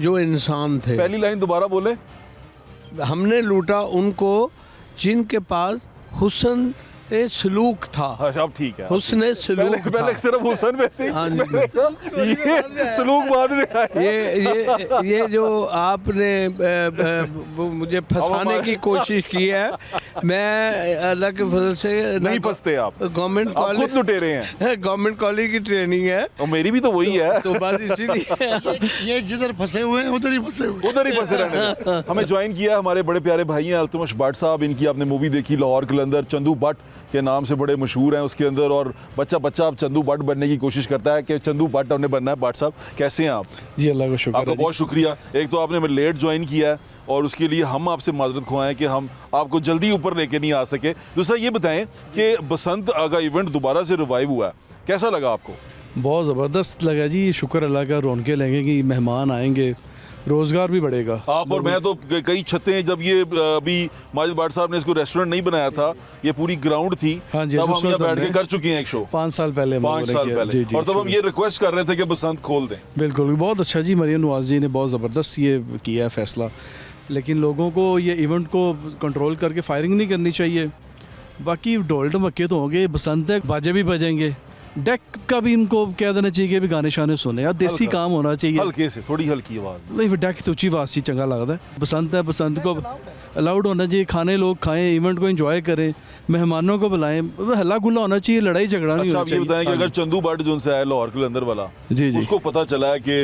जो इंसान थे।
पहली लाइन दोबारा बोले।
हमने लूटा उनको जिनके पास हुस्न सलूक था।
अच्छा, अब ठीक है।
हुस्न सलूक
पहले
था।
सिर्फ हुस्न में थी,
हाँ जी।
ये सलूक बाद में आया।
ये जो आपने मुझे फंसाने की कोशिश की है, मैं अल्लाह के फजल से
नहीं फंसते आप।
गवर्नमेंट
आप खुद
कॉलेज,
लुटे रहे हैं।
गवर्नमेंट कॉलेज की ट्रेनिंग है,
और मेरी भी तो वही है।
तो बस इसीलिए
ये जिधर फंसे हुए हैं उधर ही फंसे हुए हैं।
उधर ही फंसे रहने दें। हमें ज्वाइन किया हमारे बड़े प्यारे भाई हैं अल्तमश भट्ट साहब। इनकी आपने मूवी देखी लाहौर कलंदर, चंदू भट्ट के नाम से बड़े मशहूर हैं उसके अंदर, और बच्चा अब चंदू भट्ट बनने की कोशिश करता है कि चंदू भट्ट हमने बनना है। भट्ट साहब, कैसे हैं आप?
जी अल्लाह का शुक्र
आपका
है।
बहुत शुक्रिया। एक तो आपने लेट ज्वाइन किया है और उसके लिए हम आपसे माजरत खुआएं कि हम आपको जल्दी ऊपर लेके नहीं आ सके। दूसरा ये बताएं कि बसंत का इवेंट दोबारा से रिवाइव हुआ है, कैसा लगा आपको?
बहुत ज़बरदस्त लगा जी, शुक्र अल्लाह का। रौनकें लगेंगी, मेहमान आएंगे, रोज़गार भी बढ़ेगा।
आप और मैं तो कई छतें, जब ये अभी माजिद भट्ट साहब ने इसको रेस्टोरेंट नहीं बनाया था, ये पूरी ग्राउंड थी,
हाँ जी,
तब
उस
हम यहाँ
वक्त
बैठ के
हमने
कर चुके हैं एक शो
5 साल पहले।
5 साल पहले।
जी, जी,
और तब हम ये रिक्वेस्ट कर रहे थे कि बसंत खोल दें।
बिल्कुल, बहुत अच्छा जी। मरियम नवाज जी ने बहुत ज़बरदस्त ये किया है फैसला, लेकिन लोगों को ये इवेंट को कंट्रोल करके फायरिंग नहीं करनी चाहिए। बाकी ढोल ढमक्के तो होंगे, बसंत है, बाजे भी बजेंगे, डेक का भी इनको कह देना चाहिए कि भी गाने शाने सुने यार, देसी
हल्का।
काम होना चाहिए।
हल्के से, थोड़ी हल्की आवाज़।
नहीं फिर डेक तो ऊँची आवाज़ से चंगा लगता है, बसंत है, बसंत को अलाउड होना चाहिए, खाने लोग खाएं, इवेंट को एंजॉय करें, मेहमानों को बुलाएं, हल्ला गुल्ला होना चाहिए, लड़ाई झगड़ा नहीं
अच्छा,
होना
आप ये
चाहिए।
बताएं कि
हाँ
अगर चंदू बट जो से आया लाहौर के अंदर वाला,
जी जी
उसको पता चला है कि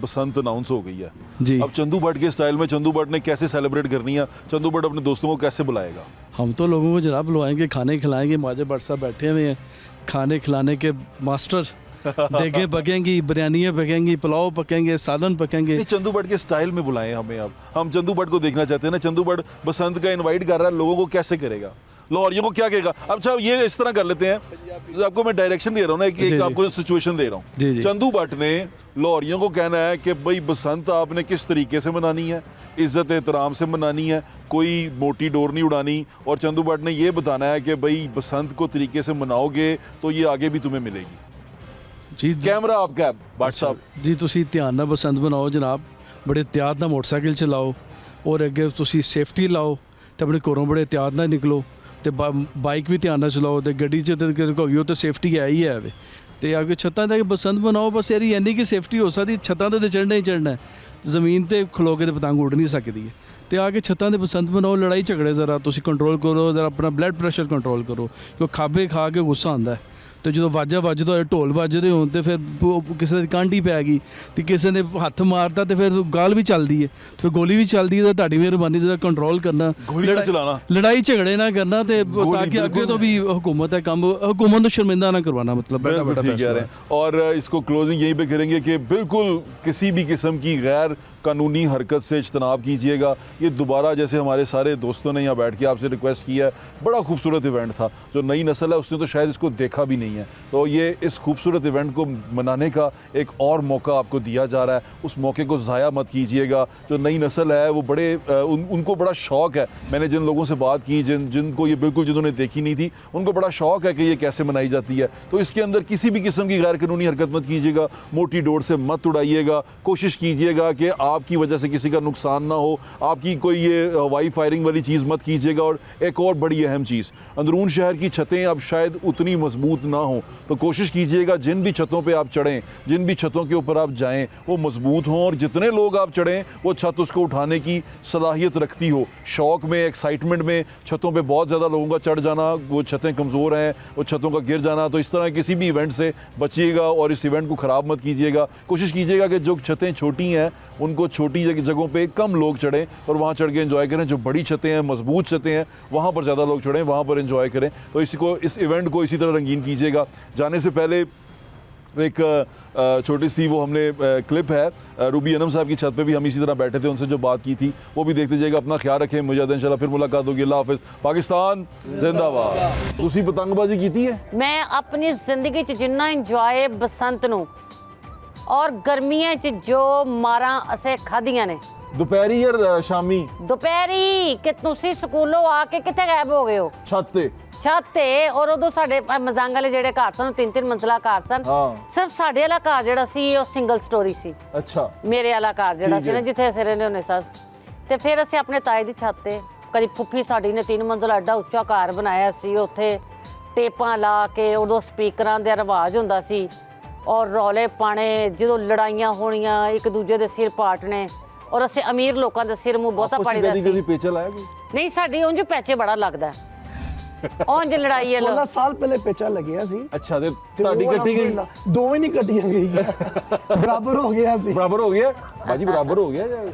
बसंत अनाउंस हो गई है,
जी,
अब चंदू बट के स्टाइल में चंदू बट ने कैसे सेलिब्रेट करनी है, चंदू बट अपने दोस्तों को कैसे बुलाएगा?
हम तो लोगों को जनाब बुलवाएंगे, खाने खिलाएंगे, माजे भट्ट साहब बैठे हुए हैं, खाने खिलाने के मास्टर, देगे पकेंगी, बिरयानियाँ पकेंगी, पुलाव पकेंगे, सालन पकेंगे।
नहीं, चंदू बट के स्टाइल में बुलाएं हमें, अब हम चंदू बट को देखना चाहते हैं ना। चंदू बट बसंत का इनवाइट कर रहा है, लोगों को कैसे करेगा, लाहौरियों को क्या कहेगा? अब अच्छा ये इस तरह कर लेते हैं, आपको मैं डायरेक्शन दे रहा हूँ ना,
जी,
एक
जी।
आपको सिचुएशन दे रहा
जी,
हूँ।
जी।
चंदू बट ने लाहौरियों को कहना है कि भाई बसंत आपने किस तरीके से मनानी है, इज्जत एहतराम से मनानी है, कोई मोटी डोर नहीं उड़ानी, और चंदू बट ने ये बताना है कि भाई बसंत को तरीके से मनाओगे तो ये आगे भी तुम्हें मिलेगी।
जी
कैमरा आपका है भट्ट साहब।
जी ਤੁਸੀਂ ਧਿਆਨ ਨਾਲ ਬਸੰਤ ਬਣਾਓ ਜਨਾਬ, ਬੜੇ ਇhtiyਾਤ ਨਾਲ ਮੋਟਰਸਾਈਕਲ ਚਲਾਓ, ਔਰ ਅੱਗੇ ਤੁਸੀਂ ਸੇਫਟੀ ਲਾਓ ਤੇ ਆਪਣੇ ਘਰੋਂ ਬੜੇ ਇhtiyਾਤ ਨਾਲ ਨਿਕਲੋ, ਤੇ ਬਾਈਕ ਵੀ ਧਿਆਨ ਨਾਲ ਚਲਾਓ, ਤੇ ਗੱਡੀ 'ਚ ਤੇ ਹੋਈਓ ਤੇ ਸੇਫਟੀ ਹੈ ਹੀ ਹੈ ਵੇ, ਤੇ ਅੱਗੇ ਛੱਤਾਂ ਤੇ ਬਸੰਤ ਬਣਾਓ, ਬਸ ਇਹਦੀ ਇੰਨੀ ਕਿ ਸੇਫਟੀ ਹੋ ਸਕਦੀ, ਛੱਤਾਂ ਤੇ ਚੜ੍ਹਨਾ ਹੀ ਚੜ੍ਹਨਾ ਹੈ, ਜ਼ਮੀਨ ਤੇ ਖਲੋ ਕੇ ਤੇ ਪਤੰਗ ਉੱਡ ਨਹੀਂ ਸਕਦੀ ਹੈ, ਤੇ ਆ ਕੇ ਛੱਤਾਂ ਤੇ ਬਸੰਤ ਬਣਾਓ, ਲੜਾਈ ਝਗੜੇ ਜ਼ਰਾ ਤੁਸੀਂ ਕੰਟਰੋਲ ਕਰੋ, ਜ਼ਰਾ ਆਪਣਾ ਬਲੱਡ ਪ੍ਰੈਸ਼ਰ ਕੰਟਰੋਲ ਕਰੋ, ਕਿਉਂ ਖਾਬੇ ਖਾ ਕੇ ਗੁੱਸਾ ਆਉਂਦਾ ਹੈ, ਤੇ ਜਦੋਂ ਵਾਜਾ ਵੱਜਦਾ ਹੋਏ, ਢੋਲ ਵੱਜਦੇ ਹੋਣ, ਤੇ ਫਿਰ ਕਿਸੇ ਦੀ ਕਾਂਢੀ ਪੈ ਗਈ, ਤੇ ਕਿਸੇ ਨੇ ਹੱਥ ਮਾਰਤਾ, ਤੇ ਫਿਰ ਗਾਲ ਵੀ ਚੱਲਦੀ ਹੈ, ਫਿਰ ਗੋਲੀ ਵੀ ਚੱਲਦੀ ਹੈ, ਤਾਂ ਤੁਹਾਡੀ ਮਿਹਰਬਾਨੀ ਦਾ ਕੰਟਰੋਲ ਕਰਨਾ,
ਗੋਲੀ ਨਾ ਚਲਾਣਾ,
ਲੜਾਈ ਝਗੜੇ ਨਾ ਕਰਨਾ, ਤੇ ਤਾਂ ਕਿ ਅੱਗੇ ਤੋਂ ਵੀ हुकूमत है काम, हुकूमत को शर्मिंदा ना करवाना, मतलब बड़ा
बिल्कुल
बड़ा
ठीक कह
फैसला
रहे
है।
हैं। और इसको क्लोजिंग यहीं पे करेंगे कि बिल्कुल किसी भी किस्म की गैर कानूनी हरकत से इज्तनाब कीजिएगा। ये दोबारा जैसे हमारे सारे दोस्तों ने यहाँ बैठ के आपसे रिक्वेस्ट की है, बड़ा खूबसूरत इवेंट था, जो नई नस्ल है उसने तो शायद इसको देखा भी नहीं है, तो ये इस खूबसूरत इवेंट को मनाने का एक और मौका आपको दिया जा रहा है, उस मौके को ज़ाया मत कीजिएगा। जो नई नस्ल है वो बड़े उनको बड़ा शौक़ है, मैंने जिन लोगों से बात की जिनको ये बिल्कुल जिन्होंने देखी नहीं थी, उनको बड़ा शौक़ है कि ये कैसे मनाई जाती है, तो इसके अंदर किसी भी किस्म की गैर कानूनी हरकत मत कीजिएगा, मोटी डोर से मत उड़ाइएगा, कोशिश कीजिएगा कि आपकी वजह से किसी का नुकसान ना हो, आपकी कोई ये हवाई फायरिंग वाली चीज़ मत कीजिएगा। और एक और बड़ी अहम चीज़, अंदरून शहर की छतें अब शायद उतनी मजबूत ना हो, तो कोशिश कीजिएगा जिन भी छतों पे आप चढ़ें, जिन भी छतों के ऊपर आप जाएं, वो मजबूत हों, और जितने लोग आप चढ़ें वो छत उसको उठाने की सलाहियत रखती हो। शौक़ में, एक्साइटमेंट में छतों पे बहुत ज़्यादा लोगों का चढ़ जाना, वो छतें कमज़ोर हैं, वो छतों का गिर जाना, तो इस तरह किसी भी इवेंट से बचिएगा और इस इवेंट को ख़राब मत कीजिएगा। कोशिश कीजिएगा कि जो छतें छोटी हैं उनको छोटी जगहों पे कम लोग चढ़ें और वहाँ चढ़ के एंजॉय करें। जो बड़ी छतें हैं, मजबूत छतें हैं, वहाँ पर ज़्यादा लोग चढ़ें, वहाँ पर एंजॉय करें। तो इस इवेंट को इसी तरह रंगीन कीजिएगा। जाने से पहले एक छोटी सी वो हमने क्लिप है, रूबी अनम साहब की छत पे भी हम इसी तरह बैठे थे, उनसे जो बात की थी वो भी देखते जाइएगा। अपना ख्याल रखें, मुझे इंशाल्लाह फिर मुलाकात होगी। अल्लाह हाफिज़। पाकिस्तान जिंदाबाद। ਤੁਸੀਂ ਪਤੰਗਬਾਜ਼ੀ ਕੀਤੀ ਹੈ?
मैं अपनी जिंदगी च जिन्ना इंजॉय बसंत नूं और गर्मियां च जो मारा असें खादियां ने,
ਦੁਪਹਿਰੀ ਜਾਂ ਸ਼ਾਮੀ?
ਦੁਪਹਿਰੀ ਕਿ ਤੁਸੀਂ ਸਕੂਲੋਂ ਆ ਕੇ ਕਿੱਥੇ ਗਾਇਬ ਹੋ ਗਏ ਹੋ?
ਛੱਤ ਤੇ।
ਛੱਤ ਤੇ। ਔਰ ਉਦੋਂ ਸਾਡੇ ਮਜ਼ਾਂਗ ਵਾਲੇ ਜਿਹੜੇ ਘਰ ਸਨ, 3-3 ਮੰਜ਼ਲਾ ਘਰ ਸਨ।
ਹਾਂ।
ਸਿਰਫ ਸਾਡੇ ਵਾਲਾ ਘਰ ਜਿਹੜਾ ਸੀ ਉਹ ਸਿੰਗਲ ਸਟੋਰੀ ਸੀ।
ਅੱਛਾ।
ਮੇਰੇ ਵਾਲਾ ਘਰ ਜਿਹੜਾ ਸੀ ਨਾ, ਜਿੱਥੇ ਅਸੀਂ ਰਹਿੰਦੇ ਹੁੰਦੇ ਸਾਂ, ਤੇ ਫਿਰ ਅਸੀਂ ਆਪਣੇ ਤਾਏ ਦੀ ਛੱਤ ਤੇ, ਕਦੀ ਫੁੱਫੀ ਸਾਡੀ ਨੇ 3 ਮੰਜ਼ਲਾ ਐਡਾ ਉੱਚਾ ਘਰ ਬਣਾਇਆ ਸੀ, ਉੱਥੇ ਟੇਪਾਂ ਲਾ ਕੇ, ਉਦੋਂ ਸਪੀਕਰਾਂ ਦਾ ਰਿਵਾਜ ਹੁੰਦਾ ਸੀ, ਔਰ ਰੌਲੇ ਪਾਣੇ, ਜਦੋਂ ਲੜਾਈਆਂ ਹੋਣੀਆਂ, ਇੱਕ ਦੂਜੇ ਦੇ ਸਿਰ ਪਾਟਣੇ, ਔਰ ਅਸੀਂ ਅਮੀਰ ਲੋਕਾਂ ਦੇ ਸਿਰ ਮੂੰਹ ਬਹੁਤਾ ਪਾੜੀਦਾ ਸੀ।
ਕਦੀ ਪੇਚਾ ਲਾਇਆ ਕੋਈ?
ਨਹੀਂ, ਸਾਡੀ ਉਂਝ ਪੈਚੇ ਬੜਾ ਲੱਗਦਾ, ਉਂਝ ਲੜਾਈ ਹੈ
16 ਸਾਲ ਪਹਿਲੇ ਪੇਚਾ ਲੱਗਿਆ ਸੀ।
ਅੱਛਾ, ਤੇ
ਤੇ
ਤੁਹਾਡੀ
ਉਹ
ਕੱਟੀ ਗਈ?
ਅਲਹਮਦੁਲਿਲਾ ਦੋਵੇਂ ਨਹੀਂ ਕੱਟੀਆਂ ਗਈਆਂ, ਬਰਾਬਰ ਹੋ ਗਿਆ ਸੀ।
ਬਰਾਬਰ ਹੋ ਗਿਆ ਬਾਜੀ, ਬਰਾਬਰ ਹੋ ਗਿਆ ਜਾਂ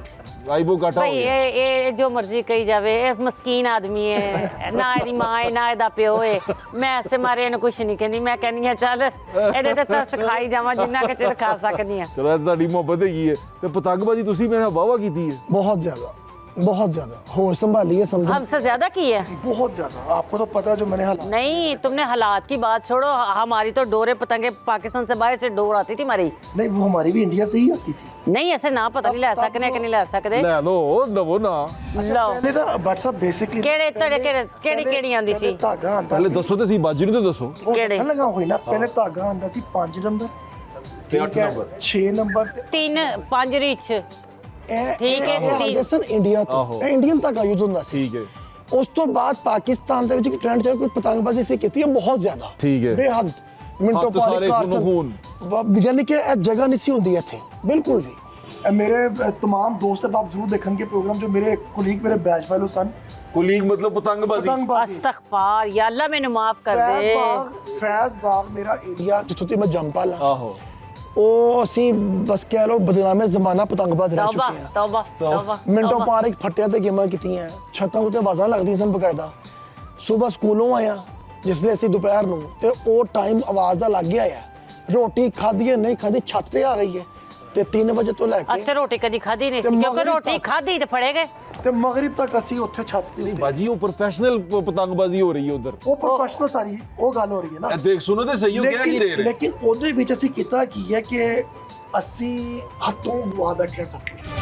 ਆਈਬੋ ਕਾਟਾ ਹੋ
ਭਾਈ
ਗਿਆ?
ਇਹ ਜੋ ਮਰਜ਼ੀ ਕਹੀ ਜਾਵੇ, ਇਹ ਮਸਕੀਨ ਆਦਮੀ ਹੈ, ਨਾ ਇਹਦੀ ਮਾਂ ਹੈ ਨਾ ਇਹਦਾ ਪਿਓ ਹੈ। ਮੈਂ ਐਸੇ ਮਾਰੇ ਇਹਨੂੰ ਕੁਛ ਨਹੀਂ ਕਹਿੰਦੀ, ਮੈਂ ਕਹਿੰਦੀ ਹਾਂ ਚੱਲ ਇਹਦੇ ਤੇ ਤਰਸ ਖਾਈ ਜਾਵਾਂ ਜਿੰਨਾ ਕਿ ਚਿਰ ਖਾ ਸਕਦੀ ਹਾਂ।
ਚਲੋ, ਇਹ ਤੁਹਾਡੀ ਮੁਹੱਬਤ ਹੈਗੀ ਹੈ। ਤੇ ਪਤੰਗਬਾਜ਼ੀ ਤੁਸੀਂ ਮੇਰੇ ਨਾਲ ਵਾਹਵਾ ਕੀਤੀ ਹੈ?
बहुत ज्यादा होश संभालिए, समझो।
हमसे ज्यादा की है?
बहुत ज्यादा। आपको तो पता है जो मैंने हालात।
नहीं, तुमने हालात की बात छोड़ो, हमारी तो डोरे पतंगे पाकिस्तान से बाहर से डोर आती थी हमारी।
नहीं, वो हमारी भी इंडिया से ही आती थी।
नहीं, ऐसे ना पता नहीं ले सकने कि नहीं ले सकते।
ਲੈ ਲੋ ਲਵੋ ਨਾ।
लो
पहले ना बट साहब बेसिकली
केड़े तड़े केड़ी केड़ी आंदी सी?
धागा आंदा
ਪਹਿਲੇ
सी।
ਦੱਸੋ ਤੇ ਸੀ ਬਾਜੀ ਨੂੰ ਤੇ ਦੱਸੋ।
वो
केड़े?
दसन लगा हुई ना, पहले धागा आंदा सी 5 नंबर
ਤੇ 8 ਨੰਬਰ
6 नंबर ते
3-5 रिच।
ठीक
है, ठीक।
दसन इंडिया तो
आहो।
इंडियन धागा यूज ਹੁੰਦਾ ਸੀ।
ਠੀਕ ਹੈ।
ਉਸ ਤੋਂ ਬਾਅਦ ਪਾਕਿਸਤਾਨ ਦੇ ਵਿੱਚ ਇੱਕ ਟ੍ਰੈਂਡ ਚੱਲ ਕੋਈ ਪਤੰਗਬਾਜ਼ੀ ਸੀ ਕੀਤੀ ਹੈ ਬਹੁਤ ਜ਼ਿਆਦਾ,
ਠੀਕ ਹੈ।
ਬੇਹੱਦ। ਮਿੰਟੋ
ਹੱਥ
ਪਾਰੀ
ਸਾਰੇ
ਕਾਰਸਨ
ਖੂਨ
ਯਾਨੀ ਕਿ ਇਹ ਜਗ੍ਹਾ ਨਹੀਂ ਸੀ ਹੁੰਦੀ ਇੱਥੇ ਬਿਲਕੁਲ ਵੀ ਮੇਰੇ तमाम दोस्त अब आप जरूर देखेंगे प्रोग्राम जो मेरे कोलीग मेरे बैच फेलो सन
ਕੁਲੀਗ ਮਤਲਬ ਪਤੰਗਬਾਜ਼ੀ
ਅਸਤਗਫਾਰ ਯਾ ਅੱਲਾ ਮੈਨੂੰ ਮਾਫ ਕਰ ਦੇ
फैज बाग मेरा एरिया जिथों ते मैं जम पाला
ਆਹੋ
ਉਹ ਅਸੀਂ ਬਸ ਕਹਿ ਲਓ ਬਦਨਾਮੇ ਜ਼ਮਾਨਾ ਪਤੰਗਬਾਜ਼ ਰਹਿ
ਤੌਬਾ
ਚੁੱਕੇ ਆ
ਤੌਬਾ ਤੌਬਾ
ਮਿੰਟੋ ਪਾਰਕ ਫੱਟਿਆਂ ਤੇ ਗੇਮਾਂ ਕੀਤੀਆਂ ਛੱਤਾਂ ਉੱਤੇ ਆਵਾਜ਼ਾਂ ਲੱਗਦੀਆਂ ਸਨ ਬਕਾਇਦਾ ਸਵੇਰ ਸਕੂਲੋਂ ਆਇਆ ਜਿਸ ਲਈ ਅਸੀਂ ਦੁਪਹਿਰ ਨੂੰ ਤੇ ਉਹ ਟਾਈਮ ਆਵਾਜ਼ ਦਾ ਲੱਗ ਗਿਆ ਹੈ ਰੋਟੀ ਖਾਧੀ ਹੈ ਨਹੀਂ ਖਾਧੀ ਛੱਤ ਤੇ ਆ ਗਈ ਹੈ ਤੇ 3 ਵਜੇ ਤੋਂ ਲੈ
ਅਸੀਂ
ਕੇ
ਰੋਟੀ ਕਦੀ ਖਾਧੀ ਨਹੀਂ
ਤੇ
ਸੀ ਕਿਉਂਕਿ
ਮਗਰਿਬ
ਰੋਟੀ
ਤੱਕ।
ਖਾਧੀ ਤੇ ਫੜੇ ਗਏ
ਤੇ ਮਗਰਿਬ ਤੱਕ ਅਸੀਂ ਉੱਥੇ ਛੱਤ ਤੇ ਉੱਤੇ।
ਬਾਜੀ ਉਹ ਪ੍ਰੋਫੈਸ਼ਨਲ ਪਤੰਗਬਾਜ਼ੀ ਹੋ ਰਹੀ ਹੈ ਉਧਰ
ਉਹ ਪ੍ਰੋਫੈਸ਼ਨਲ ਸਾਰੀ ਉਹ ਗੱਲ ਹੋ ਰਹੀ ਹੈ ਨਾ
ਇਹ ਦੇਖ ਸੁਣੋ ਤੇ ਸਹੀ ਹੋ ਗਿਆ ਕੀ ਰਹੇ
ਲੇਕਿਨ ਉਹਦੇ ਵਿੱਚ ਅਸੀਂ ਕੀਤਾ ਕੀ ਹੈ ਕਿ ਅਸੀਂ ਹੱਥੋਂ ਗਵਾ ਬੈਠੇ ਹਾਂ ਸਭ ਕੁਝ